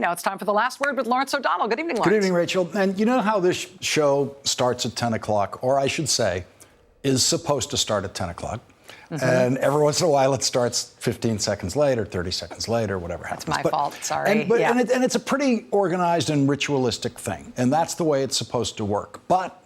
Now it's time for The Last Word with Lawrence O'Donnell. Good evening, Lawrence. Good evening, Rachel. And you know how this show starts at 10 o'clock, or I should say, is supposed to start at 10 o'clock. And every once in a while, it starts 15 seconds later, 30 seconds later, whatever happens. That's my fault. Sorry. And it's a pretty organized and ritualistic thing. And that's the way it's supposed to work. But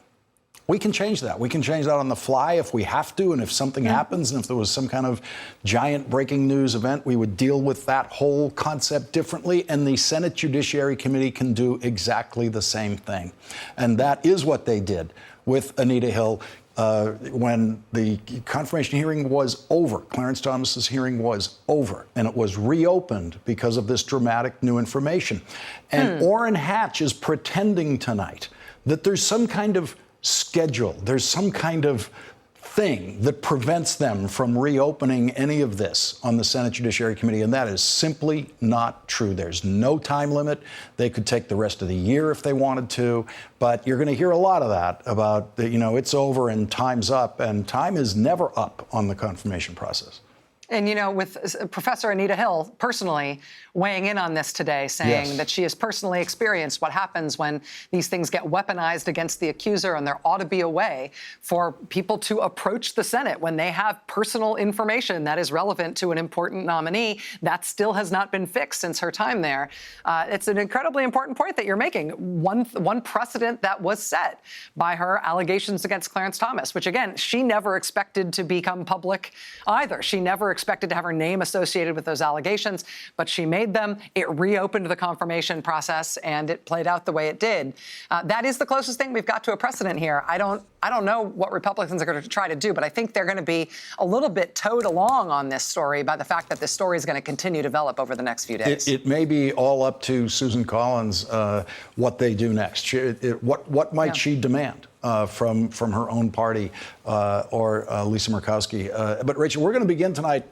we can change that. We can change that on the fly if we have to, and if something happens, and if there was some kind of giant breaking news event, we would deal with that whole concept differently, and the Senate Judiciary Committee can do exactly the same thing. And that is what they did with Anita Hill when the confirmation hearing was over. Clarence Thomas's hearing was over, and it was reopened because of this dramatic new information. And Orrin Hatch is pretending tonight that there's some kind of schedule, there's some kind of thing that prevents them from reopening any of this on the Senate Judiciary Committee, and that is simply not true. There's no time limit. They could take the rest of the year if they wanted to, but you're going to hear a lot of that about, it's over and time's up, and time is never up on the confirmation process. And, with Professor Anita Hill personally weighing in on this today, saying that she has personally experienced what happens when these things get weaponized against the accuser, and there ought to be a way for people to approach the Senate when they have personal information that is relevant to an important nominee. That still has not been fixed since her time there. It's an incredibly important point that you're making. One precedent that was set by her allegations against Clarence Thomas, which, again, she never expected to become public either. She never expected to have her name associated with those allegations, but she made them. It reopened the confirmation process, and it played out the way it did. That is the closest thing we've got to a precedent here. I don't know what Republicans are going to try to do, but I think they're going to be a little bit towed along on this story by the fact that this story is going to continue to develop over the next few days. It may be all up to Susan Collins what they do next. What might she demand from her own party or Lisa Murkowski? But Rachel, we're going to begin tonight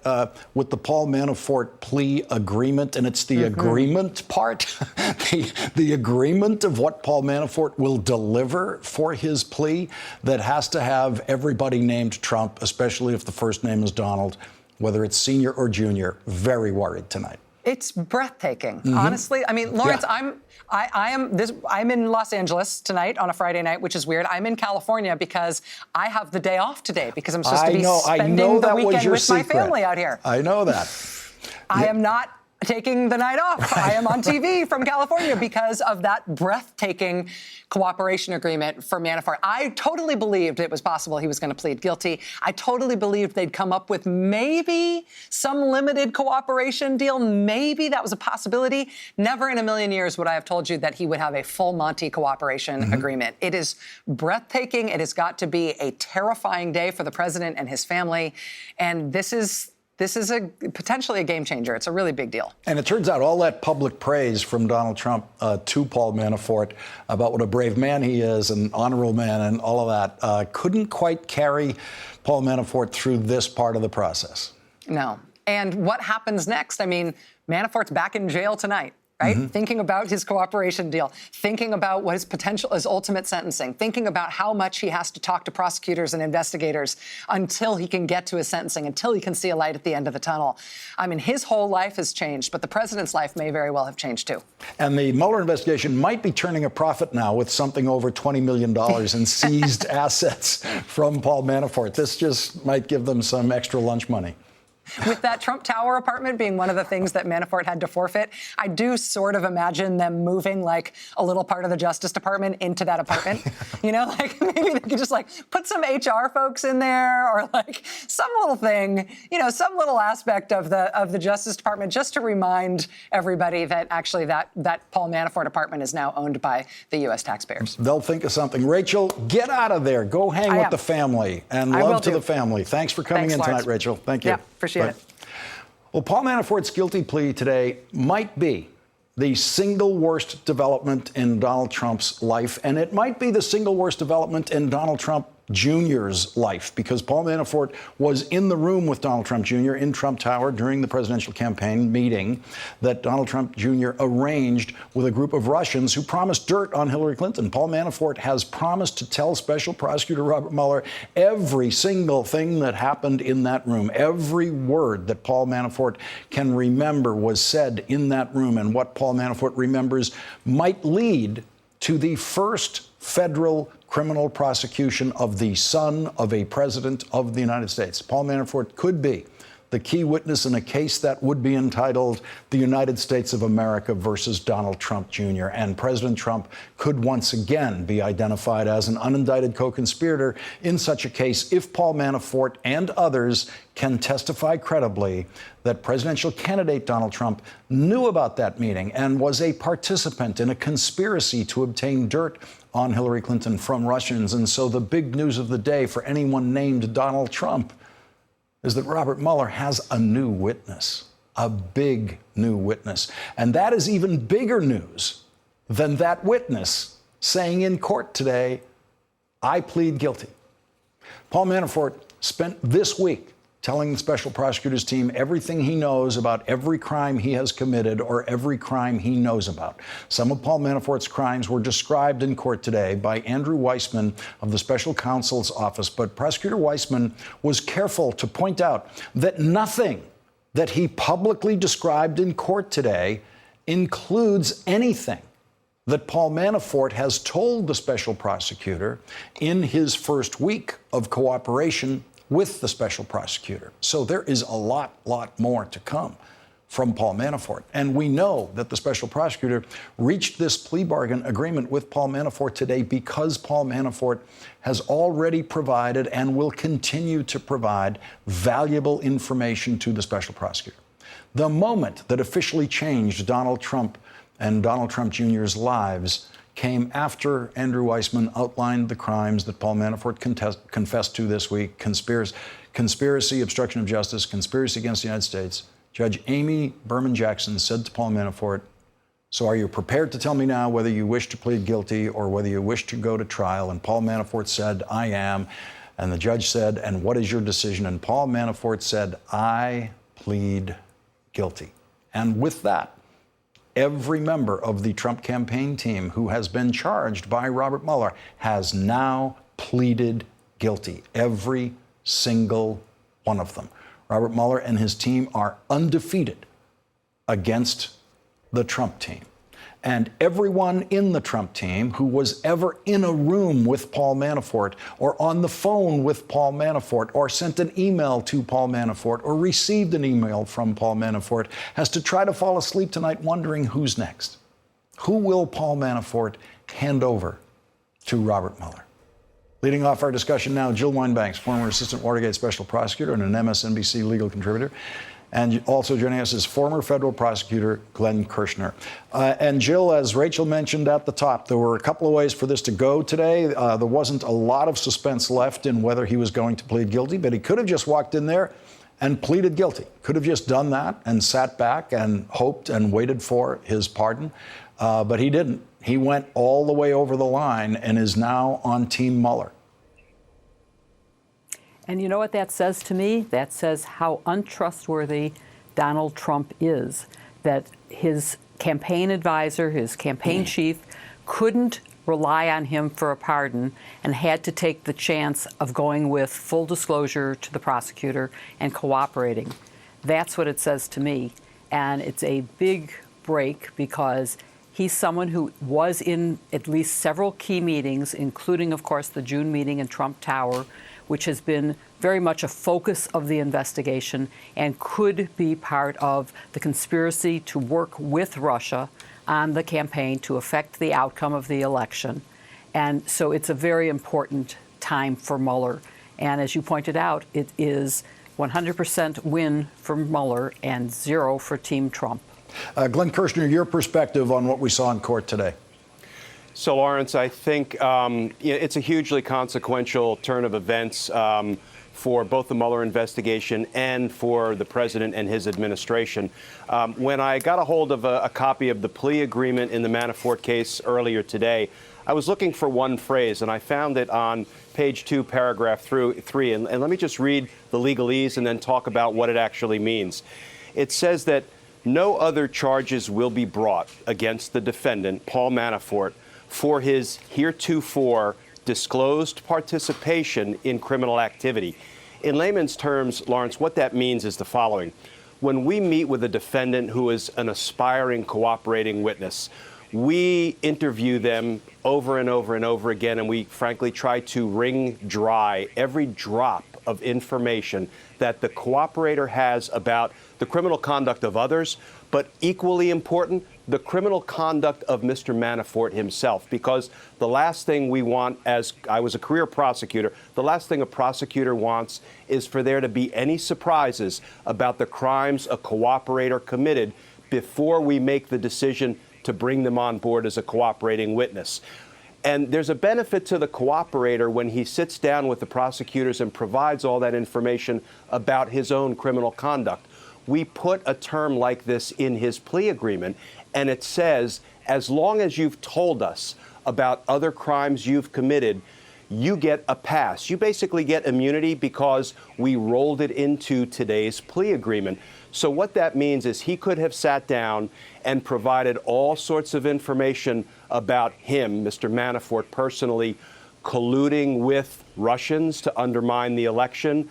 with the Paul Manafort plea agreement, and it's the agreement part, the agreement of what Paul Manafort will deliver for his plea that has to have everybody named Trump, especially if the first name is Donald, whether it's senior or junior, very worried tonight. It's breathtaking, honestly. I mean, Lawrence, I'm in Los Angeles tonight on a Friday night, which is weird. I'm in California because I have the day off today because I'm supposed to be spending the weekend with my family out here. I know that. I am not taking the night off. I am on TV from California because of that breathtaking cooperation agreement for Manafort. I totally believed it was possible he was going to plead guilty. I totally believed they'd come up with maybe some limited cooperation deal. Maybe that was a possibility. Never in a million years would I have told you that he would have a full Monty cooperation agreement. It is breathtaking. It has got to be a terrifying day for the president and his family. And this is potentially a game changer. It's a really big deal. And it turns out all that public praise from Donald Trump to Paul Manafort about what a brave man he is, an honorable man, and all of that couldn't quite carry Paul Manafort through this part of the process. No. And what happens next? I mean, Manafort's back in jail tonight. Right? Thinking about his cooperation deal, thinking about what his ultimate sentencing, thinking about how much he has to talk to prosecutors and investigators until he can get to his sentencing, until he can see a light at the end of the tunnel. I mean, his whole life has changed, but the president's life may very well have changed too. And the Mueller investigation might be turning a profit now with something over $20 million in seized assets from Paul Manafort. This just might give them some extra lunch money. With that Trump Tower apartment being one of the things that Manafort had to forfeit, I do sort of imagine them moving like a little part of the Justice Department into that apartment. Like maybe they could just like put some HR folks in there, or like some little thing, some little aspect of the Justice Department, just to remind everybody that actually that Paul Manafort apartment is now owned by the U.S. taxpayers. They'll think of something. Rachel, get out of there. Go hang with the family, and love to the family. Thanks for coming in tonight, Rachel. Thank you. Yeah, appreciate it. Well, Paul Manafort's guilty plea today might be the single worst development in Donald Trump's life, and it might be the single worst development in Donald Trump Jr.'s life, because Paul Manafort was in the room with Donald Trump Jr. in Trump Tower during the presidential campaign meeting that Donald Trump Jr. arranged with a group of Russians who promised dirt on Hillary Clinton. Paul Manafort has promised to tell Special Prosecutor Robert Mueller every single thing that happened in that room. Every word that Paul Manafort can remember was said in that room, and what Paul Manafort remembers might lead to the first federal criminal prosecution of the son of a president of the United States. Paul Manafort could be the key witness in a case that would be entitled The United States of America versus Donald Trump Jr. And President Trump could once again be identified as an unindicted co-conspirator in such a case if Paul Manafort and others can testify credibly that presidential candidate Donald Trump knew about that meeting and was a participant in a conspiracy to obtain dirt on Hillary Clinton from Russians. And so the big news of the day for anyone named Donald Trump is that Robert Mueller has a new witness, a big new witness. And that is even bigger news than that witness saying in court today, I plead guilty. Paul Manafort spent this week telling the special prosecutor's team everything he knows about every crime he has committed or every crime he knows about. Some of Paul Manafort's crimes were described in court today by Andrew Weissman of the special counsel's office, but Prosecutor Weissman was careful to point out that nothing that he publicly described in court today includes anything that Paul Manafort has told the special prosecutor in his first week of cooperation with the special prosecutor. So there is a lot more to come from Paul Manafort. And we know that the special prosecutor reached this plea bargain agreement with Paul Manafort today because Paul Manafort has already provided and will continue to provide valuable information to the special prosecutor. The moment that officially changed Donald Trump and Donald Trump Jr.'s lives came after Andrew Weissman outlined the crimes that Paul Manafort confessed to this week: conspiracy, obstruction of justice, conspiracy against the United States. Judge Amy Berman Jackson said to Paul Manafort, so are you prepared to tell me now whether you wish to plead guilty or whether you wish to go to trial? And Paul Manafort said, I am. And the judge said, and what is your decision? And Paul Manafort said, I plead guilty. And with that, every member of the Trump campaign team who has been charged by Robert Mueller has now pleaded guilty. Every single one of them. Robert Mueller and his team are undefeated against the Trump team. And everyone in the Trump team who was ever in a room with Paul Manafort or on the phone with Paul Manafort or sent an email to Paul Manafort or received an email from Paul Manafort has to try to fall asleep tonight wondering who's next. Who will Paul Manafort hand over to Robert Mueller? Leading off our discussion now, Jill Wine-Banks, former Assistant Watergate Special Prosecutor and an MSNBC legal contributor. And also joining us is former federal prosecutor Glenn Kirshner. And Jill, as Rachel mentioned at the top, there were a couple of ways for this to go today. There wasn't a lot of suspense left in whether he was going to plead guilty, but he could have just walked in there and pleaded guilty. Could have just done that and sat back and hoped and waited for his pardon. But he didn't. He went all the way over the line and is now on Team Mueller. And you know what that says to me? That says how untrustworthy Donald Trump is, that his campaign advisor, his campaign chief, couldn't rely on him for a pardon and had to take the chance of going with full disclosure to the prosecutor and cooperating. That's what it says to me. And it's a big break because he's someone who was in at least several key meetings, including, of course, the June meeting in Trump Tower, which has been very much a focus of the investigation and could be part of the conspiracy to work with Russia on the campaign to affect the outcome of the election. And so it's a very important time for Mueller. And as you pointed out, it is 100% win for Mueller and 0 for Team Trump. Glenn Kirshner, your perspective on what we saw in court today. So, Lawrence, I think it's a hugely consequential turn of events for both the Mueller investigation and for the president and his administration. When I got a hold of a copy of the plea agreement in the Manafort case earlier today, I was looking for one phrase, and I found it on page 2, paragraph 3. And let me just read the legalese and then talk about what it actually means. It says that no other charges will be brought against the defendant, Paul Manafort, for his heretofore disclosed participation in criminal activity. In layman's terms, Lawrence, what that means is the following. When we meet with a defendant who is an aspiring cooperating witness, we interview them over and over and over again, and we frankly try to wring dry every drop of information that the cooperator has about the criminal conduct of others, but equally important, the criminal conduct of Mr. Manafort himself. Because the last thing we want, as I was a career prosecutor, the last thing a prosecutor wants is for there to be any surprises about the crimes a cooperator committed before we make the decision to bring them on board as a cooperating witness. And there's a benefit to the cooperator when he sits down with the prosecutors and provides all that information about his own criminal conduct. We put a term like this in his plea agreement, and it says, as long as you've told us about other crimes you've committed, you get a pass. You basically get immunity because we rolled it into today's plea agreement. So what that means is he could have sat down and provided all sorts of information about him, Mr. Manafort, personally colluding with Russians to undermine the election,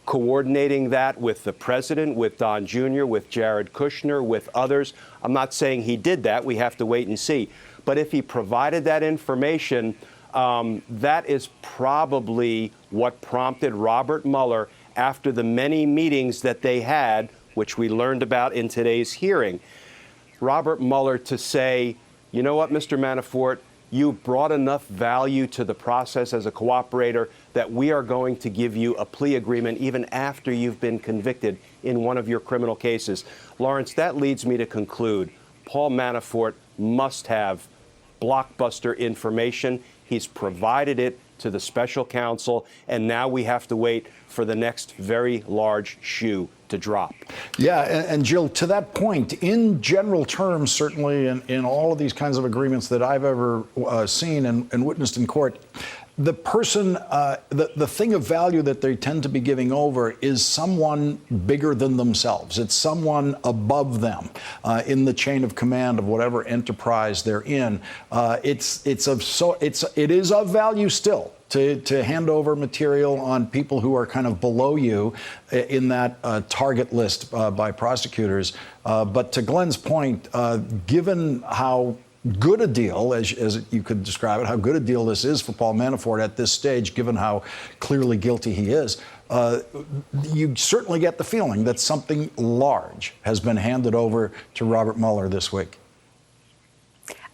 coordinating that with the president, with Don Jr., with Jared Kushner, with others. I'm not saying he did that. We have to wait and see. But if he provided that information, that is probably what prompted Robert Mueller, after the many meetings that they had, which we learned about in today's hearing, Robert Mueller to say, you know what, Mr. Manafort, you brought enough value to the process as a cooperator that we are going to give you a plea agreement even after you've been convicted in one of your criminal cases. Lawrence, that leads me to conclude Paul Manafort must have blockbuster information. He's provided it to the special counsel, and now we have to wait for the next very large shoe to drop. Yeah, and Jill, to that point, in general terms, certainly in all of these kinds of agreements that I've ever seen and witnessed in court, the person, the thing of value that they tend to be giving over is someone bigger than themselves. It's someone above them in the chain of command of whatever enterprise they're in. It is of value still to hand over material on people who are kind of below you in that target list by prosecutors. But to Glenn's point, given how good a deal, as you could describe it, how good a deal this is for Paul Manafort at this stage, given how clearly guilty he is, you certainly get the feeling that something large has been handed over to Robert Mueller this week.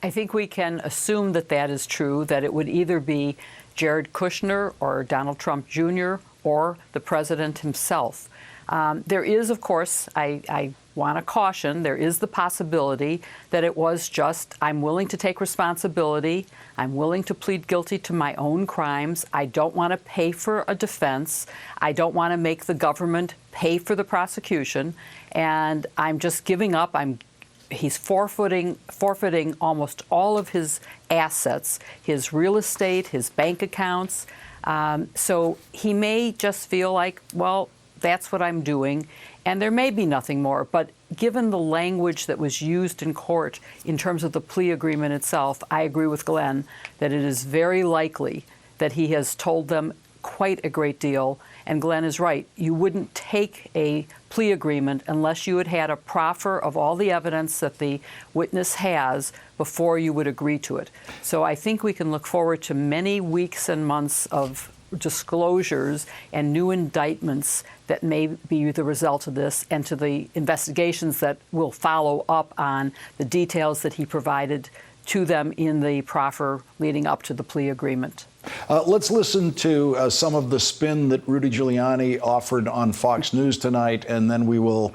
I think we can assume that that is true, that it would either be Jared Kushner or Donald Trump Jr. or the president himself. There is, of course, I want to caution, there is the possibility that it was just, I'm willing to take responsibility, I'm willing to plead guilty to my own crimes, I don't want to pay for a defense, I don't want to make the government pay for the prosecution, and I'm just giving up, he's forfeiting almost all of his assets, his real estate, his bank accounts. So he may just feel like, well, that's what I'm doing, and there may be nothing more. But given the language that was used in court in terms of the plea agreement itself, I agree with Glenn that it is very likely that he has told them quite a great deal. And Glenn is right. You wouldn't take a plea agreement unless you had had a proffer of all the evidence that the witness has before you would agree to it. So I think we can look forward to many weeks and months of disclosures and new indictments that may be the result of this, and to the investigations that will follow up on the details that he provided to them in the proffer leading up to the plea agreement. Let's listen to some of the spin that Rudy Giuliani offered on Fox News tonight, and then we will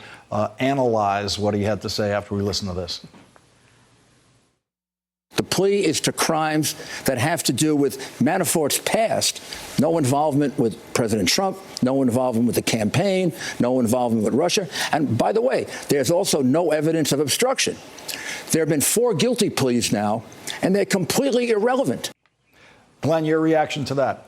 analyze what he had to say after we listen to this. The plea is to crimes that have to do with Manafort's past. No involvement with President Trump, no involvement with the campaign, no involvement with Russia. And by the way, there's also no evidence of obstruction. There have been 4 guilty pleas now, and they're completely irrelevant. Glenn, your reaction to that?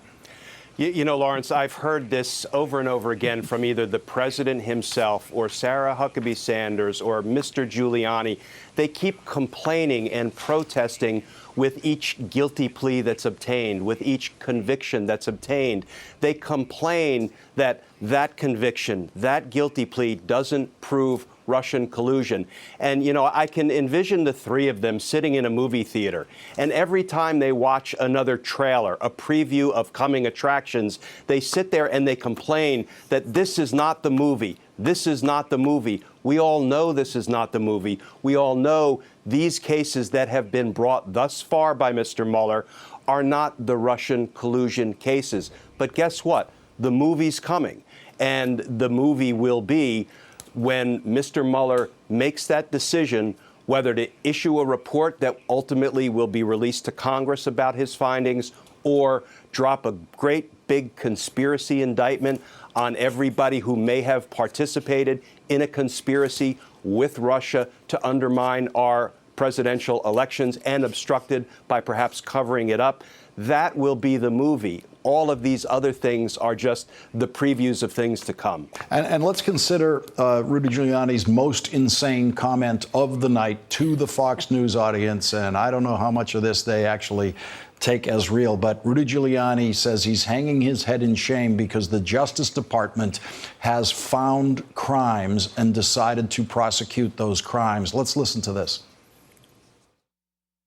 You know, Lawrence, I've heard this over and over again from either the president himself or Sarah Huckabee Sanders or Mr. Giuliani. They keep complaining and protesting with each guilty plea that's obtained, with each conviction that's obtained. They complain that that conviction, that guilty plea doesn't prove Russian collusion. And, you know, I can envision the 3 of them sitting in a movie theater, and every time they watch another trailer, a preview of coming attractions, they sit there and they complain that this is not the movie. This is not the movie. We all know this is not the movie. We all know these cases that have been brought thus far by Mr. Mueller are not the Russian collusion cases. But guess what? The movie's coming, and the movie will be when Mr. Mueller makes that decision whether to issue a report that ultimately will be released to Congress about his findings, or drop a great big conspiracy indictment on everybody who may have participated in a conspiracy with Russia to undermine our presidential elections and obstructed by perhaps covering it up. That will be the movie. All of these other things are just the previews of things to come. And let's consider Rudy Giuliani's most insane comment of the night to the Fox News audience. And I don't know how much of this they actually take as real, but Rudy Giuliani says he's hanging his head in shame because the Justice Department has found crimes and decided to prosecute those crimes. Let's listen to this.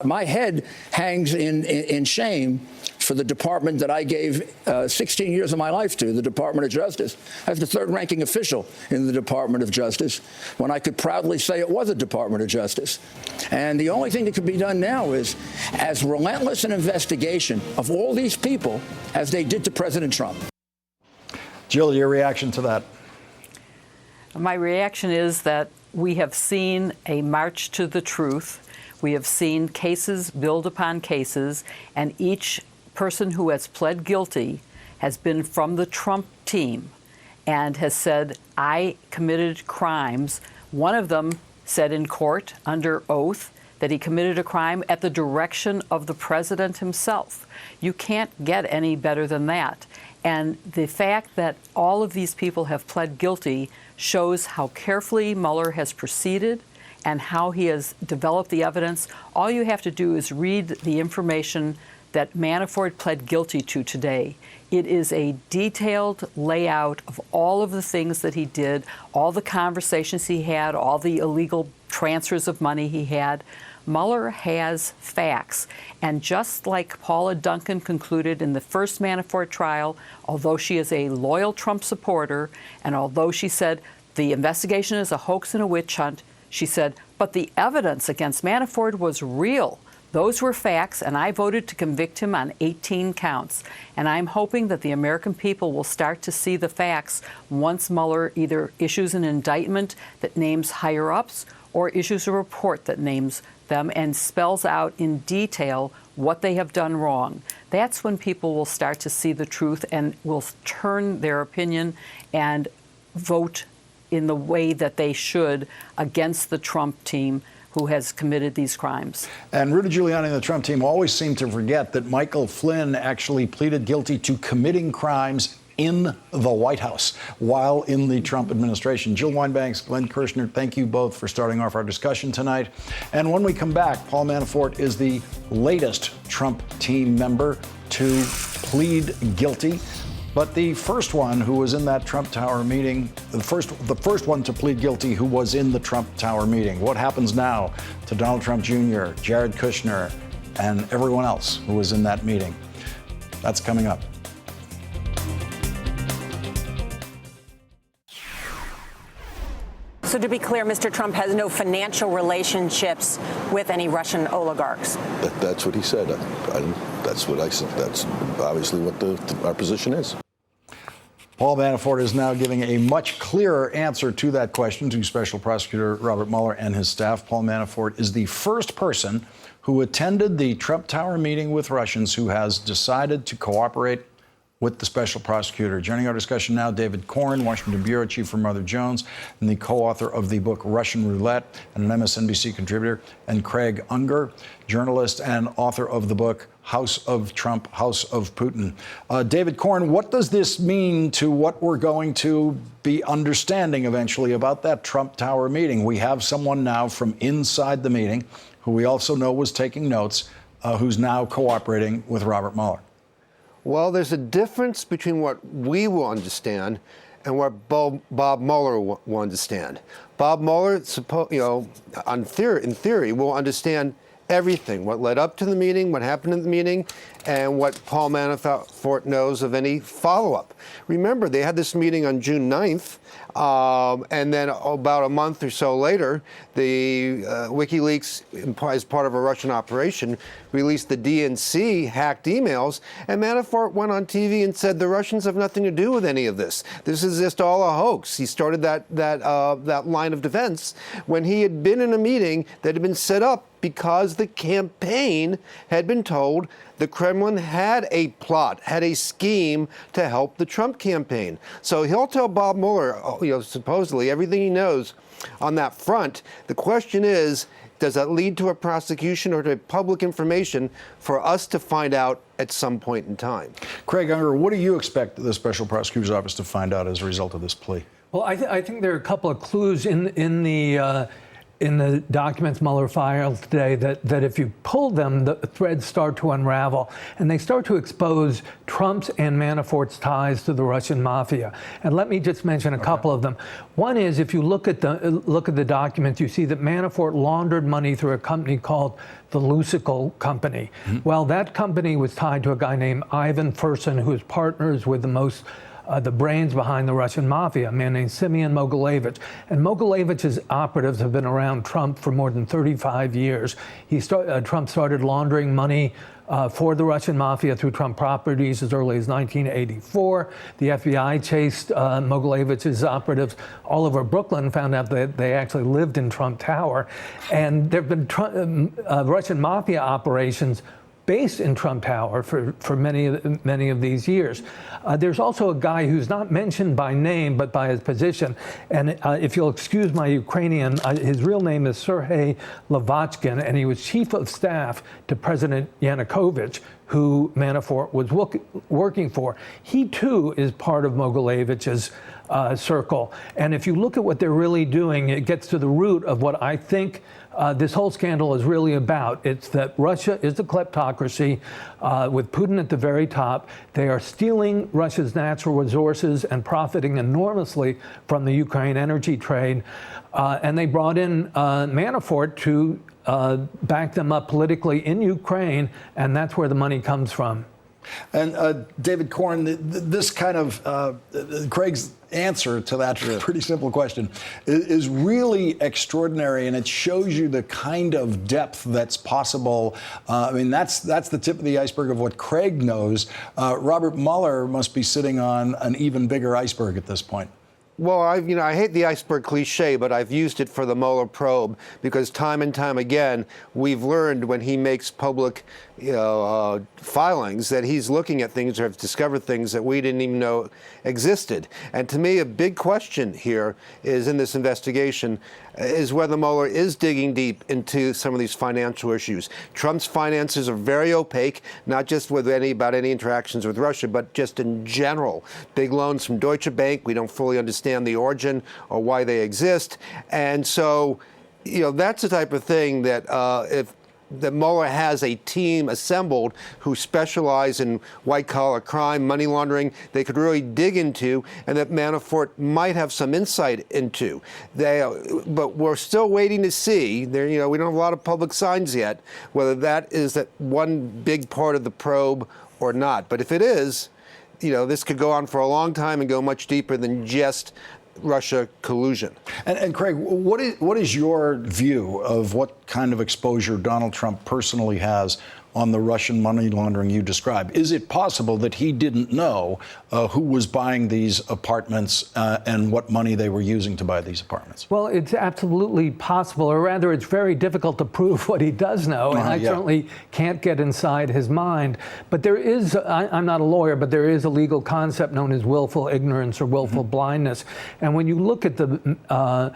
My head hangs in shame for the department that I gave 16 years of my life to, the Department of Justice, as the 3rd-ranking official in the Department of Justice, when I could proudly say it was a Department of Justice. And the only thing that could be done now is as relentless an investigation of all these people as they did to President Trump. Jill, your reaction to that? My reaction is that we have seen a march to the truth. We have seen cases build upon cases, and each person who has pled guilty has been from the Trump team and has said, I committed crimes. One of them said in court under oath that he committed a crime at the direction of the president himself. You can't get any better than that. And the fact that all of these people have pled guilty shows how carefully Mueller has proceeded and how he has developed the evidence. All you have to do is read the information that Manafort pled guilty to today. It is a detailed layout of all of the things that he did, all the conversations he had, all the illegal transfers of money he had. Mueller has facts. And just like Paula Duncan concluded in the first Manafort trial, although she is a loyal Trump supporter, and although she said the investigation is a hoax and a witch hunt, she said, but the evidence against Manafort was real. Those were facts, and I voted to convict him on 18 counts. And I'm hoping that the American people will start to see the facts once Mueller either issues an indictment that names higher-ups or issues a report that names them and spells out in detail what they have done wrong. That's when people will start to see the truth and will turn their opinion and vote in the way that they should against the Trump team who has committed these crimes. And Rudy Giuliani and the Trump team always seem to forget that Michael Flynn actually pleaded guilty to committing crimes in the White House while in the Trump administration. Jill Wine-Banks, Glenn Kirshner, thank you both for starting off our discussion tonight. And when we come back, Paul Manafort is the latest Trump team member to plead guilty. But the first one who was in that Trump Tower meeting, the first one to plead guilty who was in the Trump Tower meeting. What happens now to Donald Trump Jr., Jared Kushner, and everyone else who was in that meeting? That's coming up. So to be clear, Mr. Trump has no financial relationships with any Russian oligarchs. That's what he said. That's what I said. That's obviously what our position is. Paul Manafort is now giving a much clearer answer to that question to Special Prosecutor Robert Mueller and his staff. Paul Manafort is the first person who attended the Trump Tower meeting with Russians who has decided to cooperate with the special prosecutor. Joining our discussion now, David Corn, Washington Bureau Chief for Mother Jones, and the co-author of the book Russian Roulette, and an MSNBC contributor, and Craig Unger, journalist and author of the book House of Trump, House of Putin. David Corn, what does this mean to what we're going to be understanding eventually about that Trump Tower meeting? We have someone now from inside the meeting who we also know was taking notes, who's now cooperating with Robert Mueller. Well, there's a difference between what we will understand and what Bob Mueller will understand. Bob Mueller, in theory, will understand everything, what led up to the meeting, what happened in the meeting, and what Paul Manafort knows of any follow-up. Remember, they had this meeting on June 9th, and then about a month or so later, the WikiLeaks, as part of a Russian operation, released the DNC hacked emails, and Manafort went on TV and said the Russians have nothing to do with any of this. This is just all a hoax. He started that line of defense when he had been in a meeting that had been set up because the campaign had been told the Kremlin had a plot, had a scheme to help the Trump campaign. So he'll tell Bob Mueller, supposedly everything he knows on that front. The question is, does that lead to a prosecution or to public information for us to find out at some point in time? Craig Unger, what do you expect the Special Prosecutor's Office to find out as a result of this plea? Well, I think there are a couple of clues in the documents Mueller filed today that if you pull them, the threads start to unravel, and they start to expose Trump's and Manafort's ties to the Russian mafia. And let me just mention a couple of them. One is, if you look at the documents, you see that Manafort laundered money through a company called the Lusical Company. Mm-hmm. Well, that company was tied to a guy named Ivan Fursan, who is partners with the brains behind the Russian mafia, a man named Simeon Mogilevich. And Mogilevich's operatives have been around Trump for more than 35 years. Trump started laundering money for the Russian mafia through Trump properties as early as 1984. The FBI chased Mogilevich's operatives all over Brooklyn, found out that they actually lived in Trump Tower. And there have been Russian mafia operations based in Trump Tower for many of these years. There's also a guy who's not mentioned by name, but by his position. And if you'll excuse my Ukrainian, his real name is Sergei Lavochkin, and he was chief of staff to President Yanukovych, who Manafort was working for. He, too, is part of Mogilevich's circle. And if you look at what they're really doing, it gets to the root of what I think this whole scandal is really about. It's that Russia is a kleptocracy with Putin at the very top. They are stealing Russia's natural resources and profiting enormously from the Ukraine energy trade. And they brought in Manafort to back them up politically in Ukraine, and that's where the money comes from. And David Corn, this kind of Craig's answer to that pretty simple question is really extraordinary, and it shows you the kind of depth that's possible. I mean, that's the tip of the iceberg of what Craig knows. Robert Mueller must be sitting on an even bigger iceberg at this point. Well, I hate the iceberg cliche, but I've used it for the Mueller probe because time and time again, we've learned when he makes public filings that he's looking at things or have discovered things that we didn't even know existed. And to me, a big question here is in this investigation is whether Mueller is digging deep into some of these financial issues. Trump's finances are very opaque, not just about any interactions with Russia, but just in general. Big loans from Deutsche Bank, we don't fully understand the origin or why they exist. And so, that's the type of thing that that Mueller has a team assembled who specialize in white-collar crime, money laundering, they could really dig into, and that Manafort might have some insight into. But we're still waiting to see. We don't have a lot of public signs yet, whether that is that one big part of the probe or not. But if it is, this could go on for a long time and go much deeper than just Russia collusion. And Craig, what is your view of what kind of exposure Donald Trump personally has on the Russian money laundering you describe. Is it possible that he didn't know who was buying these apartments and what money they were using to buy these apartments? Well, it's absolutely possible, or rather, it's very difficult to prove what he does know, and I certainly can't get inside his mind. But there is, I'm not a lawyer, but there is a legal concept known as willful ignorance or willful blindness. And when you look at the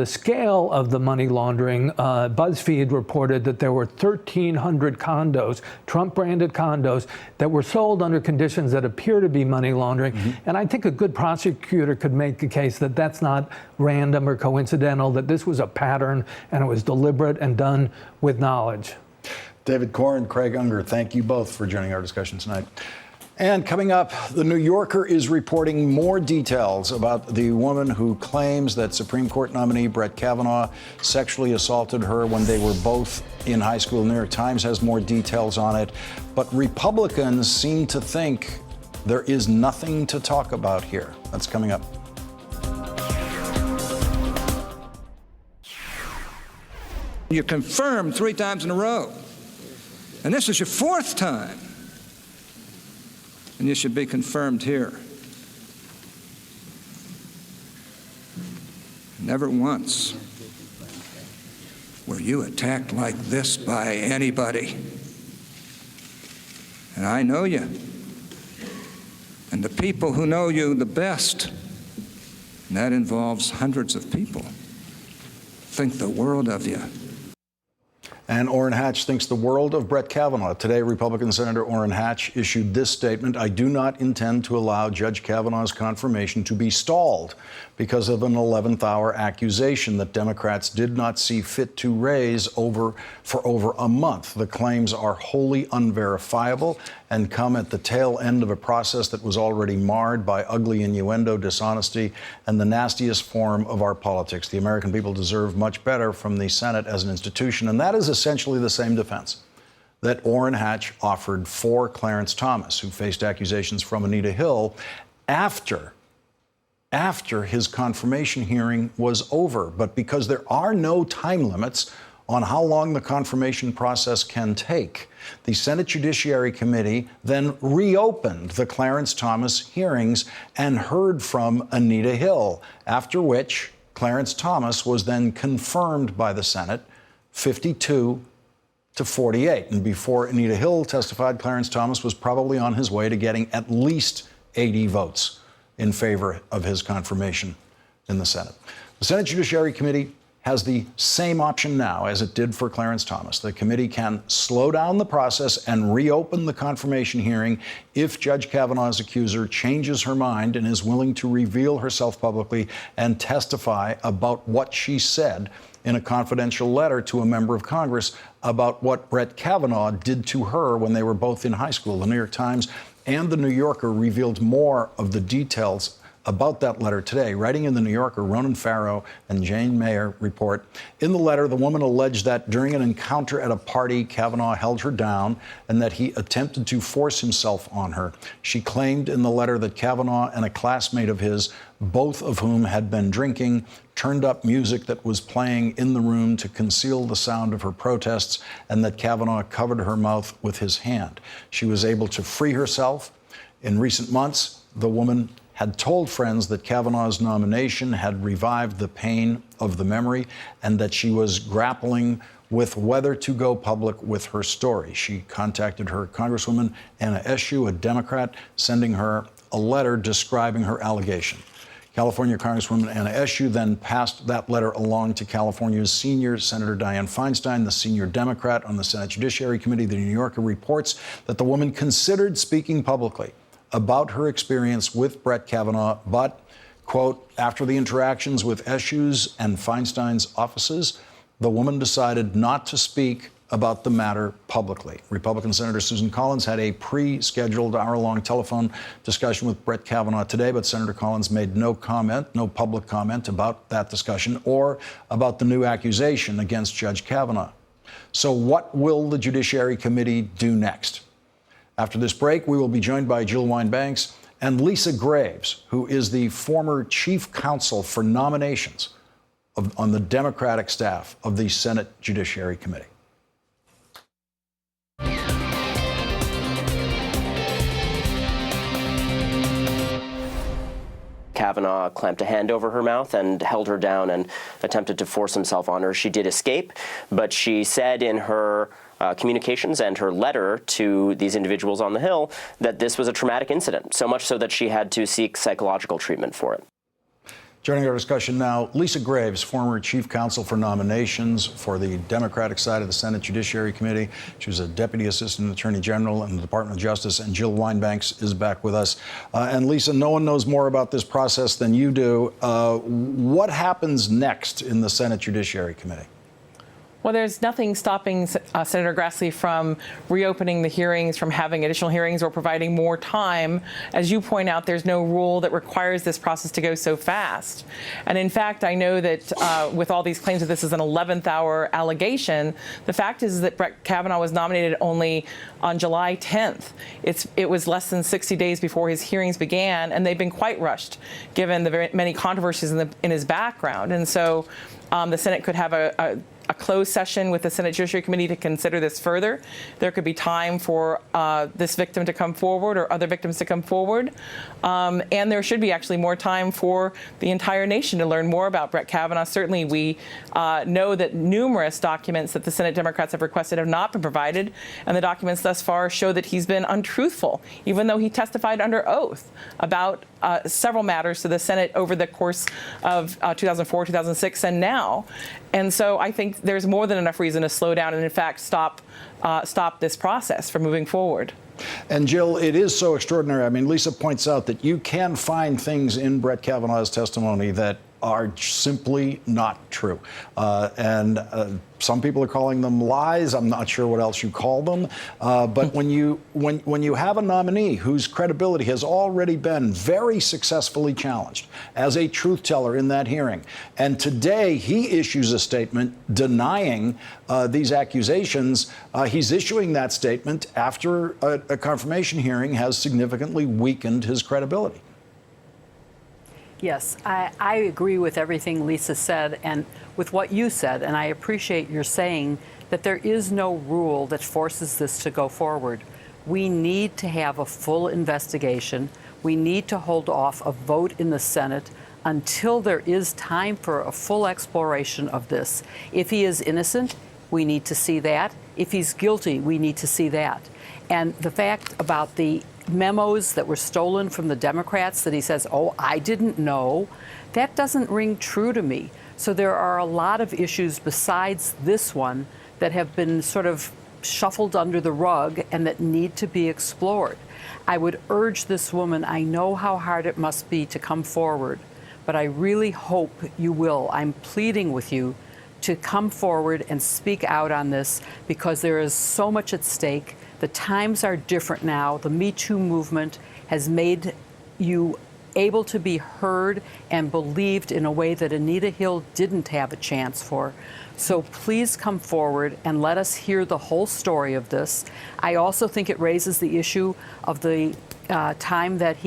scale of the money laundering, BuzzFeed reported that there were 1,300 condos, Trump-branded condos, that were sold under conditions that appear to be money laundering. And I think a good prosecutor could make a case that that's not random or coincidental, that this was a pattern and it was deliberate and done with knowledge. David Corn, Craig Unger, thank you both for joining our discussion tonight. And coming up, The New Yorker is reporting more details about the woman who claims that Supreme Court nominee Brett Kavanaugh sexually assaulted her when they were both in high school. New York Times has more details on it. But Republicans seem to think there is nothing to talk about here. That's coming up. You're confirmed 3 times in a row. And this is your 4th time. And you should be confirmed here. Never once were you attacked like this by anybody. And I know you. And the people who know you the best, and that involves hundreds of people, think the world of you. And Orrin Hatch thinks the world of Brett Kavanaugh. Today, Republican Senator Orrin Hatch issued this statement: I do not intend to allow Judge Kavanaugh's confirmation to be stalled because of an 11th hour accusation that Democrats did not see fit to raise for over a month. The claims are wholly unverifiable and come at the tail end of a process that was already marred by ugly innuendo, dishonesty, and the nastiest form of our politics. The American people deserve much better from the Senate as an institution, and that is essentially the same defense that Orrin Hatch offered for Clarence Thomas, who faced accusations from Anita Hill after his confirmation hearing was over. But because there are no time limits on how long the confirmation process can take, the Senate Judiciary Committee then reopened the Clarence Thomas hearings and heard from Anita Hill, after which Clarence Thomas was then confirmed by the Senate 52 to 48. And before Anita Hill testified, Clarence Thomas was probably on his way to getting at least 80 votes in favor of his confirmation in the Senate. The Senate Judiciary Committee has the same option now as it did for Clarence Thomas. The committee can slow down the process and reopen the confirmation hearing if Judge Kavanaugh's accuser changes her mind and is willing to reveal herself publicly and testify about what she said in a confidential letter to a member of Congress about what Brett Kavanaugh did to her when they were both in high school. The New York Times and The New Yorker revealed more of the details about that letter today. Writing in The New Yorker, Ronan Farrow and Jane Mayer report, in the letter, the woman alleged that during an encounter at a party, Kavanaugh held her down and that he attempted to force himself on her. She claimed in the letter that Kavanaugh and a classmate of his, both of whom had been drinking, turned up music that was playing in the room to conceal the sound of her protests, and that Kavanaugh covered her mouth with his hand. She was able to free herself. In recent months, the woman had told friends that Kavanaugh's nomination had revived the pain of the memory and that she was grappling with whether to go public with her story. She contacted her Congresswoman Anna Eshoo, a Democrat, sending her a letter describing her allegation. California Congresswoman Anna Eshoo then passed that letter along to California's senior Senator Dianne Feinstein, the senior Democrat on the Senate Judiciary Committee. The New Yorker reports that the woman considered speaking publicly about her experience with Brett Kavanaugh, but, quote, after the interactions with Eshoo's and Feinstein's offices, the woman decided not to speak about the matter publicly. Republican Senator Susan Collins had a pre-scheduled hour-long telephone discussion with Brett Kavanaugh today, but Senator Collins made no comment, no public comment about that discussion or about the new accusation against Judge Kavanaugh. So what will the Judiciary Committee do next? After this break, we will be joined by Jill Wine-Banks and Lisa Graves, who is the former chief counsel for nominations on the Democratic staff of the Senate Judiciary Committee. Kavanaugh clamped a hand over her mouth and held her down and attempted to force himself on her. She did escape, but she said in her communications and her letter to these individuals on the Hill that this was a traumatic incident, so much so that she had to seek psychological treatment for it. Joining our discussion now, Lisa Graves, former chief counsel for nominations for the Democratic side of the Senate Judiciary Committee. She was a deputy assistant attorney general in the Department of Justice, and Jill Wine-Banks is back with us. And Lisa, no one knows more about this process than you do. What happens next in the Senate Judiciary Committee? Well, there's nothing stopping Senator Grassley from reopening the hearings, from having additional hearings, or providing more time. As you point out, there's no rule that requires this process to go so fast. And in fact, I know that with all these claims that this is an 11th hour allegation, the fact is that Brett Kavanaugh was nominated only on July 10th. It was less than 60 days before his hearings began, and they've been quite rushed, given the many controversies in his background. And so the Senate could have a closed session with the Senate Judiciary Committee to consider this further. There could be time for this victim to come forward or other victims to come forward. And there should be actually more time for the entire nation to learn more about Brett Kavanaugh. Certainly, we know that numerous documents that the Senate Democrats have requested have not been provided, and the documents thus far show that he's been untruthful, even though he testified under oath about several matters to the Senate over the course of 2004, 2006, and now. And so I think there's more than enough reason to slow down and, in fact, stop this process from moving forward. And Jill, it is so extraordinary. I mean, Lisa points out that you can find things in Brett Kavanaugh's testimony that are simply not true. Some people are calling them lies. I'm not sure what else you call them. But when you have a nominee whose credibility has already been very successfully challenged as a truth teller in that hearing, and today he issues a statement denying these accusations, he's issuing that statement after a confirmation hearing has significantly weakened his credibility. Yes, I agree with everything Lisa said and with what you said, and I appreciate your saying that there is no rule that forces this to go forward. We need to have a full investigation. We need to hold off a vote in the Senate until there is time for a full exploration of this. If he is innocent, we need to see that. If he's guilty, we need to see that. And the fact about the memos that were stolen from the Democrats that he says, oh, I didn't know, that doesn't ring true to me. So there are a lot of issues besides this one that have been sort of shuffled under the rug and that need to be explored. I would urge this woman, I know how hard it must be to come forward, but I really hope you will. I'm pleading with you to come forward and speak out on this because there is so much at stake. The times are different now. The Me Too movement has made you able to be heard and believed in a way that Anita Hill didn't have a chance for. So please come forward and let us hear the whole story of this. I also think it raises the issue of the time that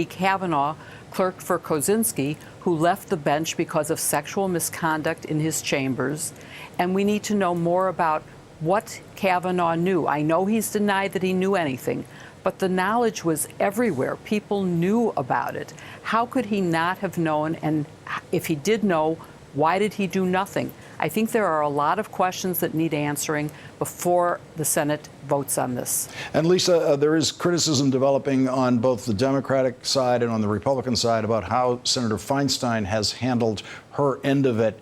Kavanaugh clerked for Kozinski, who left the bench because of sexual misconduct in his chambers. And we need to know more about what Kavanaugh knew. I know he's denied that he knew anything, but the knowledge was everywhere. People knew about it. How could he not have known? And if he did know, why did he do nothing? I think there are a lot of questions that need answering before the Senate votes on this. And Lisa, there is criticism developing on both the Democratic side and on the Republican side about how Senator Feinstein has handled her end of it.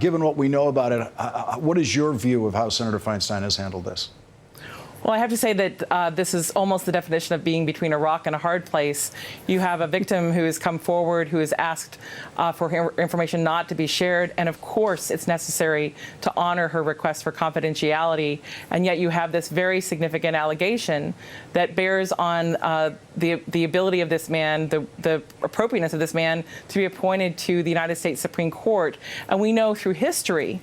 Given what we know about it, what is your view of how Senator Feinstein has handled this? Well, I have to say that this is almost the definition of being between a rock and a hard place. You have a victim who has come forward, who has asked for information not to be shared, and of course it's necessary to honor her request for confidentiality, and yet you have this very significant allegation that bears on the ability of this man, the appropriateness of this man to be appointed to the United States Supreme Court. And we know through history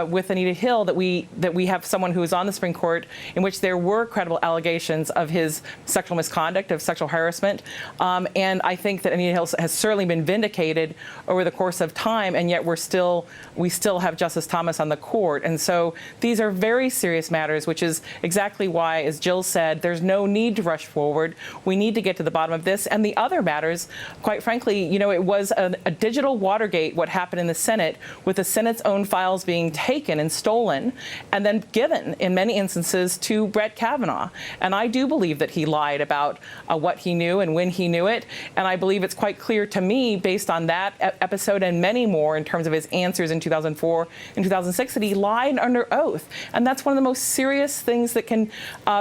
with Anita Hill that we have someone who is on the Supreme Court in which which there were credible allegations of his sexual misconduct, of sexual harassment. And I think that Anita Hill has certainly been vindicated over the course of time, and yet we still have Justice Thomas on the court. And so these are very serious matters, which is exactly why, as Jill said, there's no need to rush forward. We need to get to the bottom of this. And the other matters, quite frankly, it was a digital Watergate, what happened in the Senate, with the Senate's own files being taken and stolen and then given, in many instances, to Brett Kavanaugh. And I do believe that he lied about what he knew and when he knew it. And I believe it's quite clear to me, based on that episode and many more in terms of his answers in 2004 and 2006, that he lied under oath. And that's one of the most serious things that can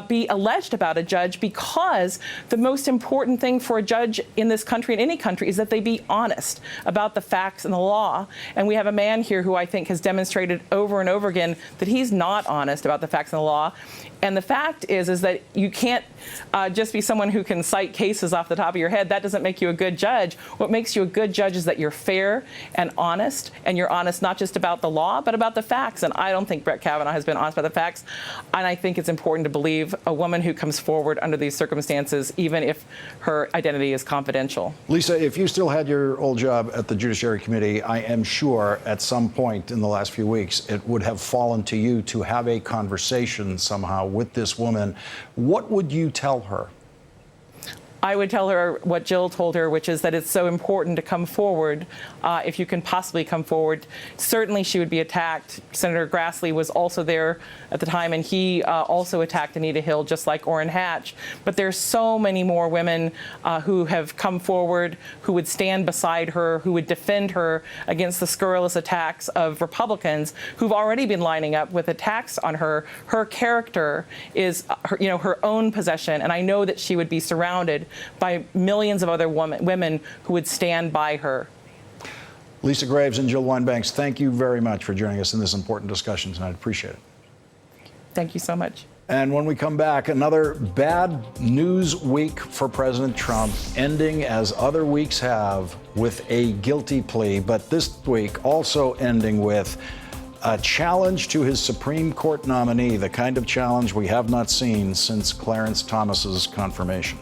be alleged about a judge, because the most important thing for a judge in this country, in any country, is that they be honest about the facts and the law. And we have a man here who I think has demonstrated over and over again that he's not honest about the facts and the law. And the fact is that you can't just be someone who can cite cases off the top of your head. That doesn't make you a good judge. What makes you a good judge is that you're fair and you're honest not just about the law, but about the facts. And I don't think Brett Kavanaugh has been honest about the facts. And I think it's important to believe a woman who comes forward under these circumstances, even if her identity is confidential. Lisa, if you still had your old job at the Judiciary Committee, I am sure at some point in the last few weeks it would have fallen to you to have a conversation somehow with this woman. What would you tell her? I would tell her what Jill told her, which is that it's so important to come forward if you can possibly come forward. Certainly she would be attacked. Senator Grassley was also there at the time, and he also attacked Anita Hill, just like Orrin Hatch. But there's so many more women who have come forward, who would stand beside her, who would defend her against the scurrilous attacks of Republicans who've already been lining up with attacks on her. Her character is her own possession, and I know that she would be surrounded by millions of other women who would stand by her. Lisa Graves and Jill Wine-Banks, thank you very much for joining us in this important discussion tonight. I appreciate it. Thank you so much. And when we come back, another bad news week for President Trump, ending as other weeks have with a guilty plea, but this week also ending with a challenge to his Supreme Court nominee, the kind of challenge we have not seen since Clarence Thomas's confirmation.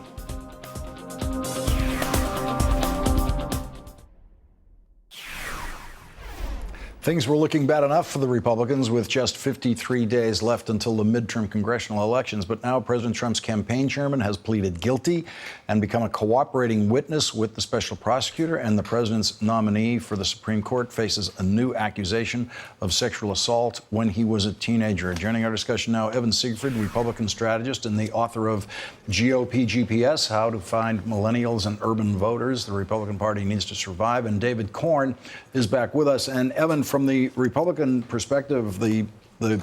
Things were looking bad enough for the Republicans with just 53 days left until the midterm congressional elections. But now President Trump's campaign chairman has pleaded guilty and become a cooperating witness with the special prosecutor. And the president's nominee for the Supreme Court faces a new accusation of sexual assault when he was a teenager. Joining our discussion now, Evan Siegfried, Republican strategist and the author of GOP GPS, How to Find Millennials and Urban Voters. The Republican Party Needs to Survive. And David Corn is back with us. And Evan, from the Republican perspective, the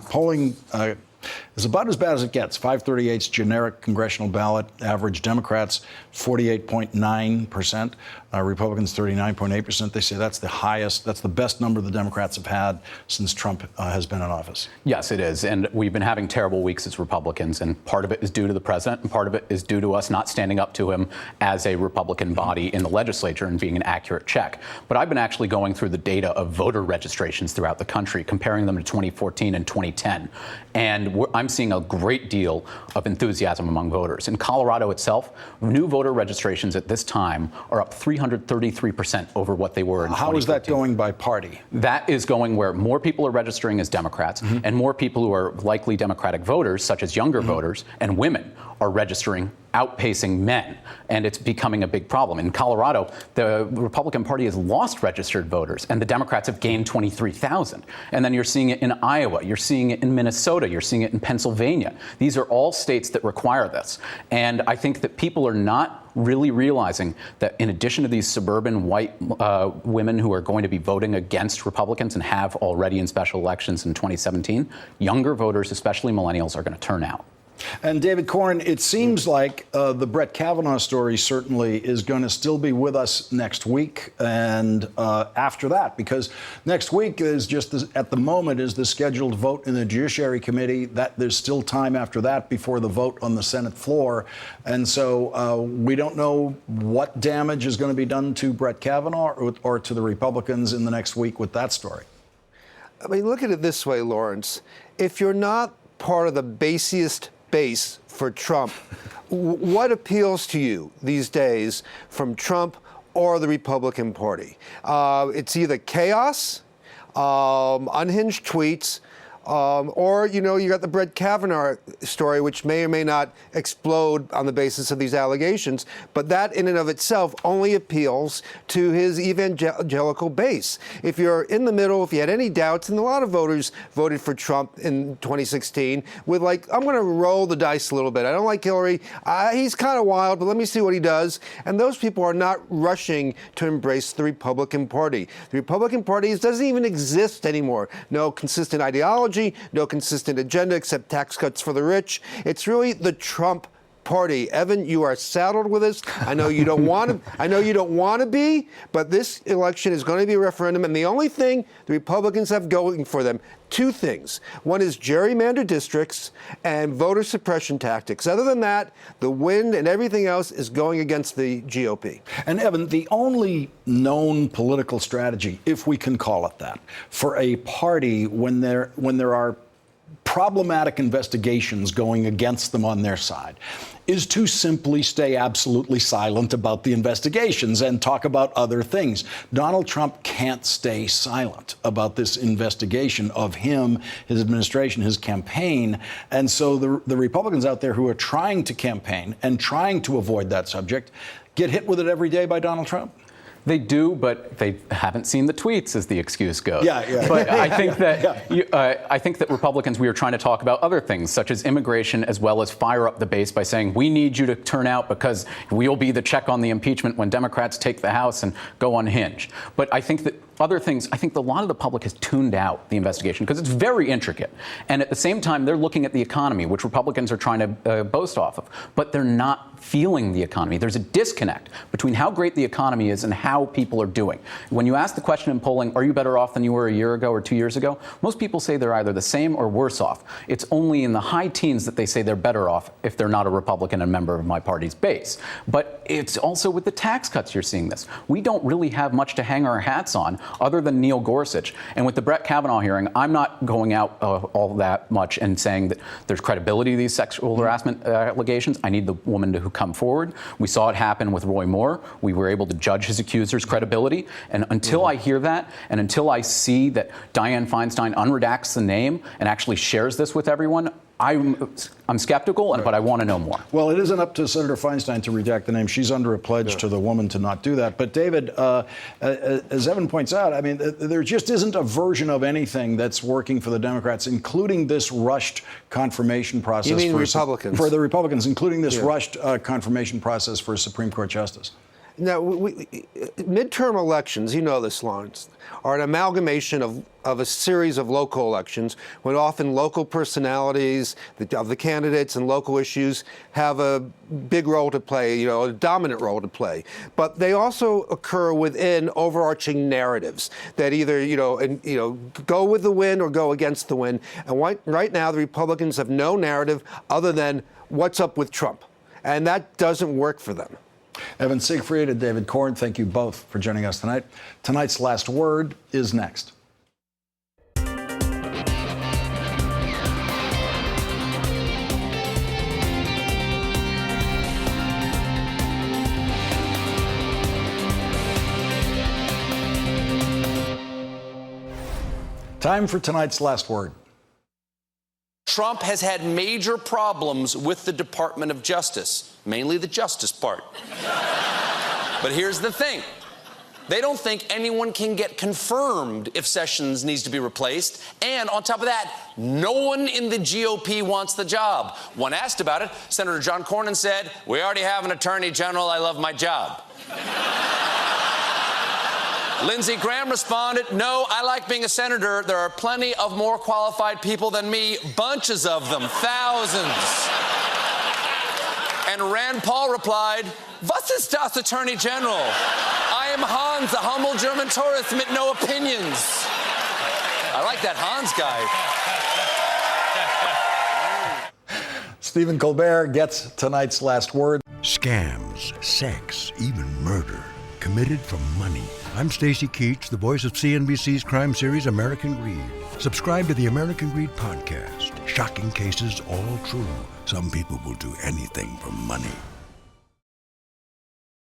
polling is about as bad as it gets. 538's generic congressional ballot average Democrats 48.9%, Republicans 39.8%. They say that's the highest, that's the best number the Democrats have had since Trump has been in office. Yes, it is. And we've been having terrible weeks as Republicans, and part of it is due to the president, and part of it is due to us not standing up to him as a Republican body in the legislature and being an accurate check. But I've been actually going through the data of voter registrations throughout the country, comparing them to 2014 and 2010. And I'm seeing a great deal of enthusiasm among voters. In Colorado itself, new voter registrations at this time are up 333% over what they were in 2014. How is that going by party? That is going where more people are registering as Democrats, and more people who are likely Democratic voters, such as younger voters and women, are registering, outpacing men, and it's becoming a big problem. In Colorado, the Republican Party has lost registered voters, and the Democrats have gained 23,000. And then you're seeing it in Iowa, you're seeing it in Minnesota, you're seeing it in Pennsylvania. These are all states that require this. And I think that people are not really realizing that in addition to these suburban white women who are going to be voting against Republicans and have already in special elections in 2017, younger voters, especially millennials, are going to turn out. And David Corn, it seems like the Brett Kavanaugh story certainly is going to still be with us next week and after that, because next week is just at the moment is the scheduled vote in the Judiciary Committee. That there's still time after that before the vote on the Senate floor. And so we don't know what damage is going to be done to Brett Kavanaugh or to the Republicans in the next week with that story. I mean, look at it this way, Lawrence. If you're not part of the basic base for Trump. What appeals to you these days from Trump or the Republican Party? It's either chaos, unhinged tweets, or, you got the Brett Kavanaugh story, which may or may not explode on the basis of these allegations. But that in and of itself only appeals to his evangelical base. If you're in the middle, if you had any doubts, and a lot of voters voted for Trump in 2016 with I'm going to roll the dice a little bit. I don't like Hillary. He's kind of wild, but let me see what he does. And those people are not rushing to embrace the Republican Party. The Republican Party doesn't even exist anymore. No consistent ideology. No consistent agenda except tax cuts for the rich. It's really the Trump Party. Evan, you are saddled with this. I know you don't want to. I know you don't want to be, but this election is going to be a referendum, and the only thing the Republicans have going for them, two things. One is gerrymandered districts and voter suppression tactics. Other than that, the wind and everything else is going against the GOP. And Evan, the only known political strategy, if we can call it that, for a party when there are problematic investigations going against them on their side is to simply stay absolutely silent about the investigations and talk about other things. Donald Trump can't stay silent about this investigation of him, his administration, his campaign. And so the Republicans out there who are trying to campaign and trying to avoid that subject get hit with it every day by Donald Trump. They do, but they haven't seen the tweets, as the excuse goes. Yeah. But I think that I think that Republicans, we are trying to talk about other things, such as immigration, as well as fire up the base by saying we need you to turn out because we'll be the check on the impeachment when Democrats take the House and go unhinged. But I think that other things, I think a lot of the public has tuned out the investigation because it's very intricate. And at the same time, they're looking at the economy, which Republicans are trying to boast off of. But they're not feeling the economy. There's a disconnect between how great the economy is and how people are doing. When you ask the question in polling, are you better off than you were a year ago or 2 years ago? Most people say they're either the same or worse off. It's only in the high teens that they say they're better off if they're not a Republican and member of my party's base. But it's also with the tax cuts you're seeing this. We don't really have much to hang our hats on other than Neil Gorsuch. And with the Brett Kavanaugh hearing, I'm not going out all that much and saying that there's credibility to these sexual harassment allegations. I need the woman to come forward. We saw it happen with Roy Moore. We were able to judge his accuser's credibility. And until I hear that, and until I see that Dianne Feinstein unredacts the name and actually shares this with everyone, I'm skeptical, but I want to know more. Well, it isn't up to Senator Feinstein to redact the name. She's under a pledge to the woman to not do that. But David, as Evan points out, I mean, there just isn't a version of anything that's working for the Democrats, including this rushed confirmation process. You mean Republicans? For the Republicans, including this rushed confirmation process for a Supreme Court justice. Now, midterm elections, you know this, Lawrence, are an amalgamation of a series of local elections when often local personalities of the candidates and local issues have a big role to play, a dominant role to play. But they also occur within overarching narratives that either, go with the wind or go against the wind. And right now, the Republicans have no narrative other than what's up with Trump. And that doesn't work for them. Evan Siegfried and David Corn, thank you both for joining us tonight. Tonight's Last Word is next. Time for tonight's Last Word. Trump has had major problems with the Department of Justice, mainly the justice part. But here's the thing. They don't think anyone can get confirmed if Sessions needs to be replaced. And on top of that, no one in the GOP wants the job. When asked about it, Senator John Cornyn said, "We already have an attorney general. I love my job." Lindsey Graham responded, "No, I like being a senator. There are plenty of more qualified people than me, bunches of them, thousands." And Rand Paul replied, "Was ist das, Attorney General? I am Hans, a humble German tourist with no opinions." I like that Hans guy. Stephen Colbert gets tonight's Last Word. Scams, sex, even murder. committed for money. I'm Stacy Keach, the voice of CNBC's crime series American Greed. Subscribe to the American Greed podcast. Shocking cases, all true. Some people will do anything for money.